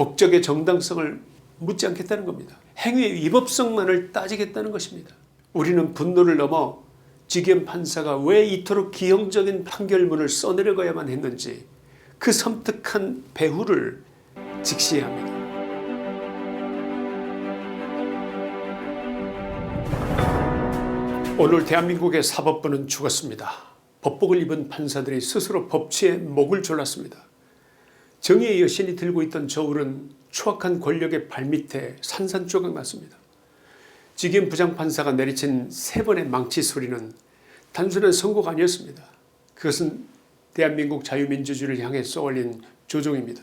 목적의 정당성을 묻지 않겠다는 겁니다. 행위의 위법성만을 따지겠다는 것입니다. 우리는 분노를 넘어 지기현 판사가 왜 이토록 기형적인 판결문을 써내려가야만 했는지 그 섬뜩한 배후를 직시해야 합니다. 오늘 대한민국의 사법부는 죽었습니다. 법복을 입은 판사들이 스스로 법치에 목을 졸랐습니다. 정의의 여신이 들고 있던 저울은 추악한 권력의 발밑에 산산조각 났습니다. 지기현 부장판사가 내리친 3번의 망치 소리는 단순한 선고가 아니었습니다. 그것은 대한민국 자유민주주의를 향해 쏘아올린 조종입니다.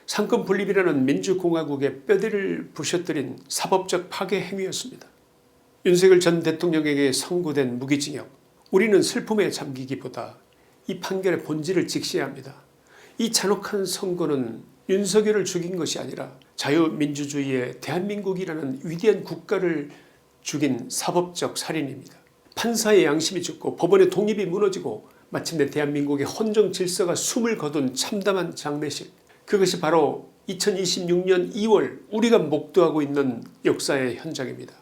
상권 분립이라는 민주공화국의 뼈대를 부셔뜨린 사법적 파괴 행위였습니다. 윤석열 전 대통령에게 선고된 무기징역, 우리는 슬픔에 잠기기보다 이 판결의 본질을 직시해야 합니다. 이 잔혹한 선고는 윤석열을 죽인 것이 아니라 자유민주주의의 대한민국이라는 위대한 국가를 죽인 사법적 살인입니다. 판사의 양심이 죽고 법원의 독립이 무너지고 마침내 대한민국의 헌정 질서가 숨을 거둔 참담한 장례식, 그것이 바로 2026년 2월 우리가 목도하고 있는 역사의 현장입니다.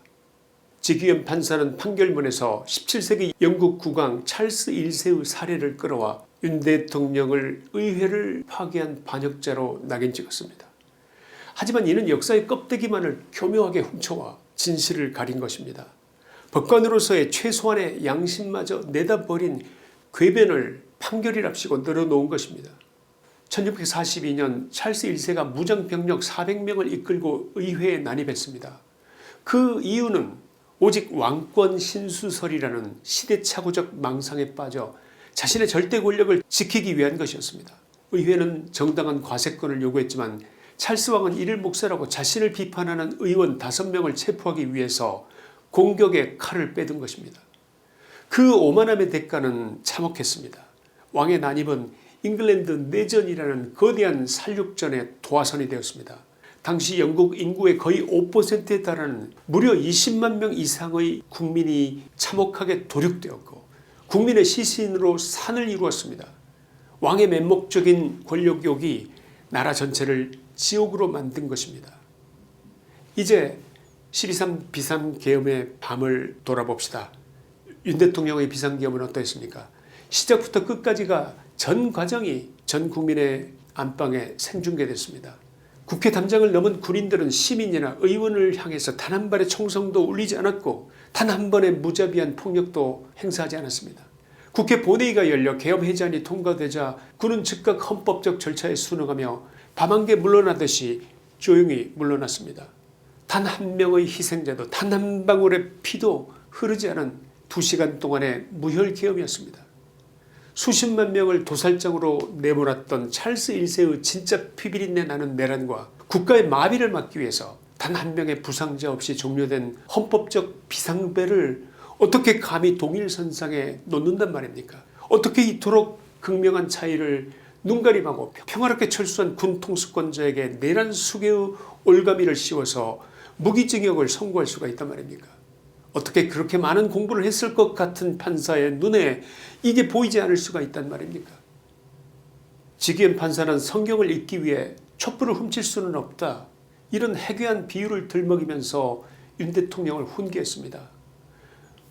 지기현 판사는 판결문에서 17세기 영국 국왕 찰스 1세의 사례를 끌어와 윤 대통령을 의회를 파괴한 반역자로 낙인 찍었습니다. 하지만 이는 역사의 껍데기만을 교묘하게 훔쳐와 진실을 가린 것입니다. 법관으로서의 최소한의 양심마저 내다버린 궤변을 판결이랍시고 늘어놓은 것입니다. 1642년 찰스 1세가 무장병력 400명을 이끌고 의회에 난입했습니다. 그 이유는 오직 왕권 신수설이라는 시대착오적 망상에 빠져 자신의 절대 권력을 지키기 위한 것이었습니다. 의회는 정당한 과세권을 요구했지만 찰스 왕은 이를 몫으라고 자신을 비판하는 의원 5명을 체포하기 위해서 공격의 칼을 빼든 것입니다. 그 오만함의 대가는 참혹했습니다. 왕의 난입은 잉글랜드 내전이라는 거대한 살육전의 도화선이 되었습니다. 당시 영국 인구의 거의 5%에 달하는 무려 20만 명 이상의 국민이 참혹하게 도륙되었고 국민의 시신으로 산을 이루었습니다. 왕의 맹목적인 권력욕이 나라 전체를 지옥으로 만든 것입니다. 이제 12.3 비상계엄의 밤을 돌아봅시다. 윤 대통령의 비상계엄은 어떠했습니까? 시작부터 끝까지가 전 과정이 전 국민의 안방에 생중계됐습니다. 국회 담장을 넘은 군인들은 시민이나 의원을 향해서 단 한 발의 총성도 울리지 않았고 단 한 번의 무자비한 폭력도 행사하지 않았습니다. 국회 본회의가 열려 계엄 해제안이 통과되자 군은 즉각 헌법적 절차에 순응하며 밤 한 개 물러나듯이 조용히 물러났습니다. 단 한 명의 희생자도 단 한 방울의 피도 흐르지 않은 2시간 동안의 무혈 계엄이었습니다. 수십만 명을 도살장으로 내몰았던 찰스 1세의 진짜 피비린내 나는 내란과 국가의 마비를 막기 위해서 단 한 명의 부상자 없이 종료된 헌법적 비상배를 어떻게 감히 동일선상에 놓는단 말입니까? 어떻게 이토록 극명한 차이를 눈가림하고 평화롭게 철수한 군 통수권자에게 내란 수개의 올가미를 씌워서 무기징역을 선고할 수가 있단 말입니까? 어떻게 그렇게 많은 공부를 했을 것 같은 판사의 눈에 이게 보이지 않을 수가 있단 말입니까? 지기현 판사는 성경을 읽기 위해 촛불을 훔칠 수는 없다, 이런 해괴한 비유를 들먹이면서 윤 대통령을 훈계했습니다.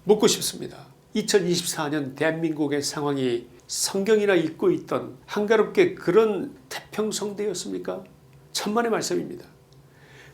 묻고 싶습니다. 2024년 대한민국의 상황이 성경이나 읽고 있던 한가롭게 그런 태평성대였습니까? 천만의 말씀입니다.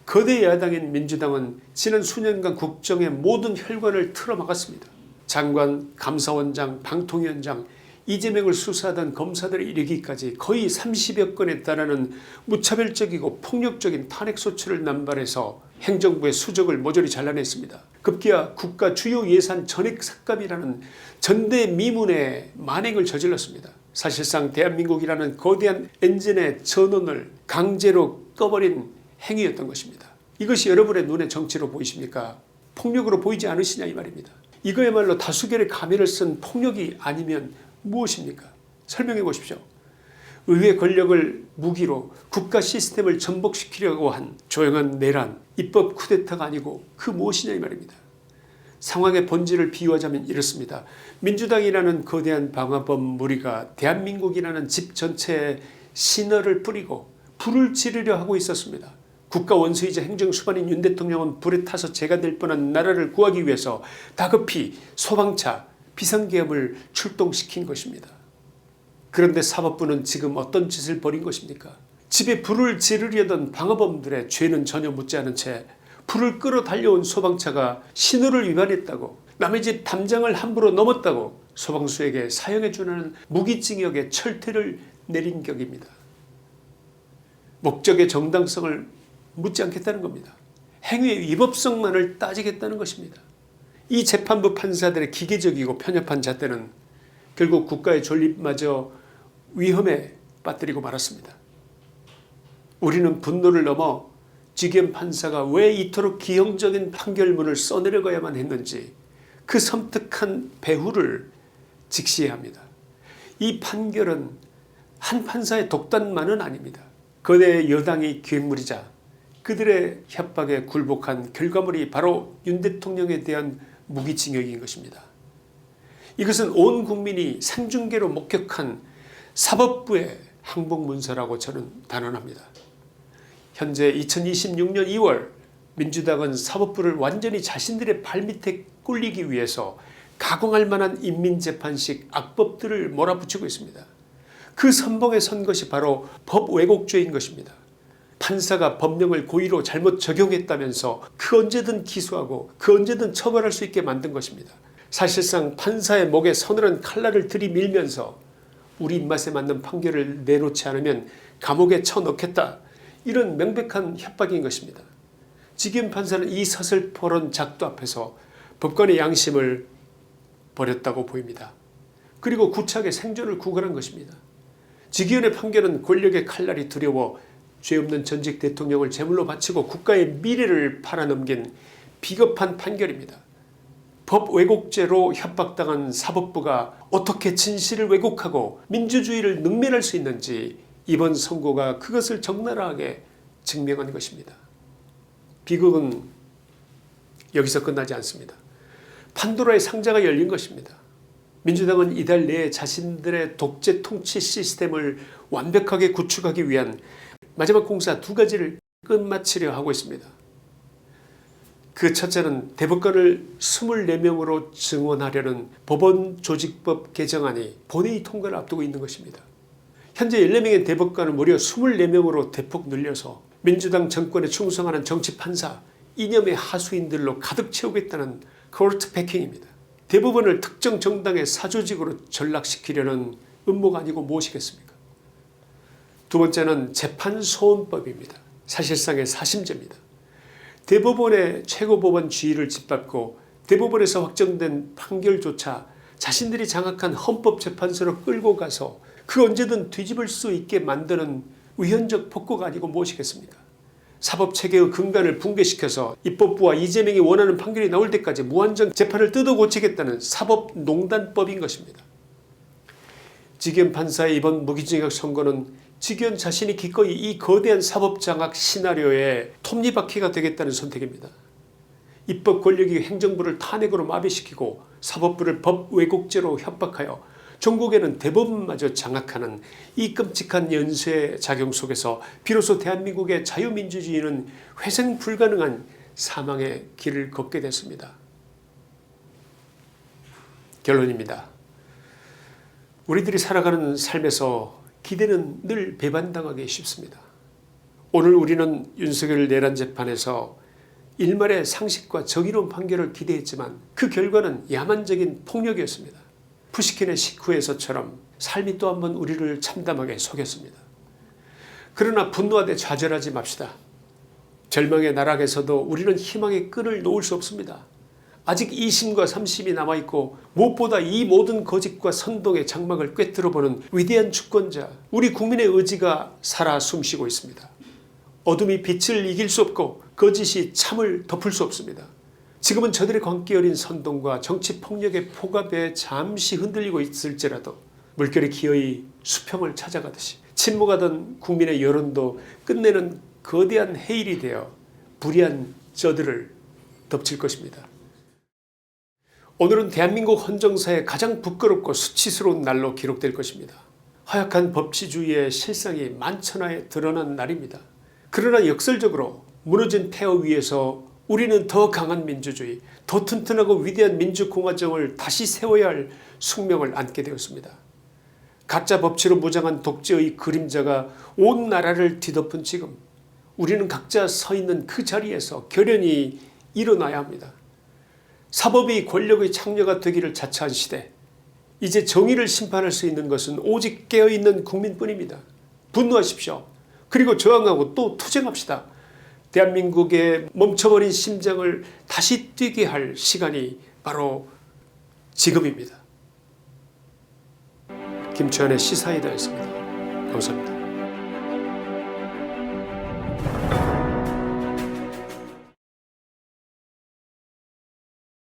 거대 야당인 민주당은 지난 수년간 국정의 모든 혈관을 틀어막았습니다. 장관, 감사원장, 방통위원장, 이재명을 수사하던 검사들에 이르기까지 거의 30여 건에 달하는 무차별적이고 폭력적인 탄핵소추를 남발해서 행정부의 수적을 모조리 잘라냈습니다. 급기야 국가 주요 예산 전액 삭감이라는 전대미문의 만행을 저질렀습니다. 사실상 대한민국이라는 거대한 엔진의 전원을 강제로 꺼버린 행위였던 것입니다. 이것이 여러분의 눈에 정치로 보이십니까? 폭력으로 보이지 않으시냐 이 말입니다. 이거야말로 다수결의 가면을 쓴 폭력이 아니면 무엇입니까? 설명해 보십시오. 의회 권력을 무기로 국가 시스템을 전복시키려고 한 조용한 내란, 입법 쿠데타가 아니고 그 무엇이냐 이 말입니다. 상황의 본질을 비유하자면 이렇습니다. 민주당이라는 거대한 방화범 무리가 대한민국이라는 집 전체에 신화를 뿌리고 불을 지르려 하고 있었습니다. 국가 원수이자 행정수반인 윤 대통령은 불에 타서 재가 될 뻔한 나라를 구하기 위해서 다급히 소방차, 비상계엄을 출동시킨 것입니다. 그런데 사법부는 지금 어떤 짓을 벌인 것입니까? 집에 불을 지르려던 방화범들의 죄는 전혀 묻지 않은 채 불을 끌어 달려온 소방차가 신호를 위반했다고, 남의 집 담장을 함부로 넘었다고 소방수에게 사형에 준하는 무기징역의 철퇴를 내린 격입니다. 목적의 정당성을 묻지 않겠다는 겁니다. 행위의 위법성만을 따지겠다는 것입니다. 이 재판부 판사들의 기계적이고 편협한 잣대는 결국 국가의 존립마저 위험에 빠뜨리고 말았습니다. 우리는 분노를 넘어 지기현 판사가 왜 이토록 기형적인 판결문을 써내려가야만 했는지 그 섬뜩한 배후를 직시해야 합니다. 이 판결은 한 판사의 독단만은 아닙니다. 거대 여당이 기획물이자 그들의 협박에 굴복한 결과물이 바로 윤 대통령에 대한 무기징역인 것입니다. 이것은 온 국민이 생중계로 목격한 사법부의 항복문서라고 저는 단언합니다. 현재 2026년 2월 민주당은 사법부를 완전히 자신들의 발밑에 꿀리기 위해서 가공할 만한 인민재판식 악법들을 몰아붙이고 있습니다. 그 선봉에 선 것이 바로 법 왜곡죄인 것입니다. 판사가 법령을 고의로 잘못 적용했다면서 그 언제든 기소하고 그 언제든 처벌할 수 있게 만든 것입니다. 사실상 판사의 목에 서늘한 칼날을 들이밀면서 우리 입맛에 맞는 판결을 내놓지 않으면 감옥에 쳐넣겠다, 이런 명백한 협박인 것입니다. 지기현 판사는 이 서슬퍼런 작두 앞에서 법관의 양심을 버렸다고 보입니다. 그리고 구차하게 생존을 구걸한 것입니다. 지기현의 판결은 권력의 칼날이 두려워 죄 없는 전직 대통령을 제물로 바치고 국가의 미래를 팔아넘긴 비겁한 판결입니다. 법 왜곡죄로 협박당한 사법부가 어떻게 진실을 왜곡하고 민주주의를 능멸할 수 있는지 이번 선고가 그것을 적나라하게 증명한 것입니다. 비극은 여기서 끝나지 않습니다. 판도라의 상자가 열린 것입니다. 민주당은 이달 내에 자신들의 독재 통치 시스템을 완벽하게 구축하기 위한 마지막 공사 두 가지를 끝마치려 하고 있습니다. 그 첫째는 대법관을 24명으로 증원하려는 법원조직법 개정안이 본회의 통과를 앞두고 있는 것입니다. 현재 14명의 대법관을 무려 24명으로 대폭 늘려서 민주당 정권에 충성하는 정치판사, 이념의 하수인들로 가득 채우겠다는 코르트 패킹입니다. 대법원을 특정 정당의 사조직으로 전락시키려는 음모가 아니고 무엇이겠습니까? 두 번째는 재판소원법입니다. 사실상의 사심제입니다. 대법원의 최고법원 지위를 짓밟고 대법원에서 확정된 판결조차 자신들이 장악한 헌법재판소로 끌고 가서 그 언제든 뒤집을 수 있게 만드는 위헌적 폭거가 아니고 무엇이겠습니까? 사법체계의 근간을 붕괴시켜서 입법부와 이재명이 원하는 판결이 나올 때까지 무한정 재판을 뜯어고치겠다는 사법농단법인 것입니다. 지기현 판사의 이번 무기징역 선고는 지기현 자신이 기꺼이 이 거대한 사법장악 시나리오에 톱니바퀴가 되겠다는 선택입니다. 입법 권력이 행정부를 탄핵으로 마비시키고 사법부를 법 왜곡죄로 협박하여 전국에는 대법원마저 장악하는 이 끔찍한 연쇄 작용 속에서 비로소 대한민국의 자유민주주의는 회생 불가능한 사망의 길을 걷게 됐습니다. 결론입니다. 우리들이 살아가는 삶에서 기대는 늘 배반당하기 쉽습니다. 오늘 우리는 윤석열 내란 재판에서 일말의 상식과 정의로운 판결을 기대했지만 그 결과는 야만적인 폭력이었습니다. 푸시킨의 식후에서처럼 삶이 또 한 번 우리를 참담하게 속였습니다. 그러나 분노하되 좌절하지 맙시다. 절망의 나락에서도 우리는 희망의 끈을 놓을 수 없습니다. 아직 2심과 3심이 남아있고 무엇보다 이 모든 거짓과 선동의 장막을 꿰뚫어보는 위대한 주권자, 우리 국민의 의지가 살아 숨쉬고 있습니다. 어둠이 빛을 이길 수 없고 거짓이 참을 덮을 수 없습니다. 지금은 저들의 광기 어린 선동과 정치폭력의 폭압에 잠시 흔들리고 있을지라도 물결이 기어이 수평을 찾아가듯이 침묵하던 국민의 여론도 끝내는 거대한 해일이 되어 불의한 저들을 덮칠 것입니다. 오늘은 대한민국 헌정사의 가장 부끄럽고 수치스러운 날로 기록될 것입니다. 허약한 법치주의의 실상이 만천하에 드러난 날입니다. 그러나 역설적으로 무너진 폐허 위에서 우리는 더 강한 민주주의, 더 튼튼하고 위대한 민주공화정을 다시 세워야 할 숙명을 안게 되었습니다. 가짜 법치로 무장한 독재의 그림자가 온 나라를 뒤덮은 지금, 우리는 각자 서 있는 그 자리에서 결연히 일어나야 합니다. 사법이 권력의 창녀가 되기를 자처한 시대, 이제 정의를 심판할 수 있는 것은 오직 깨어있는 국민뿐입니다. 분노하십시오. 그리고 저항하고 또 투쟁합시다. 대한민국의 멈춰버린 심장을 다시 뛰게 할 시간이 바로 지금입니다. 김초연의 시사이다였습니다. 감사합니다.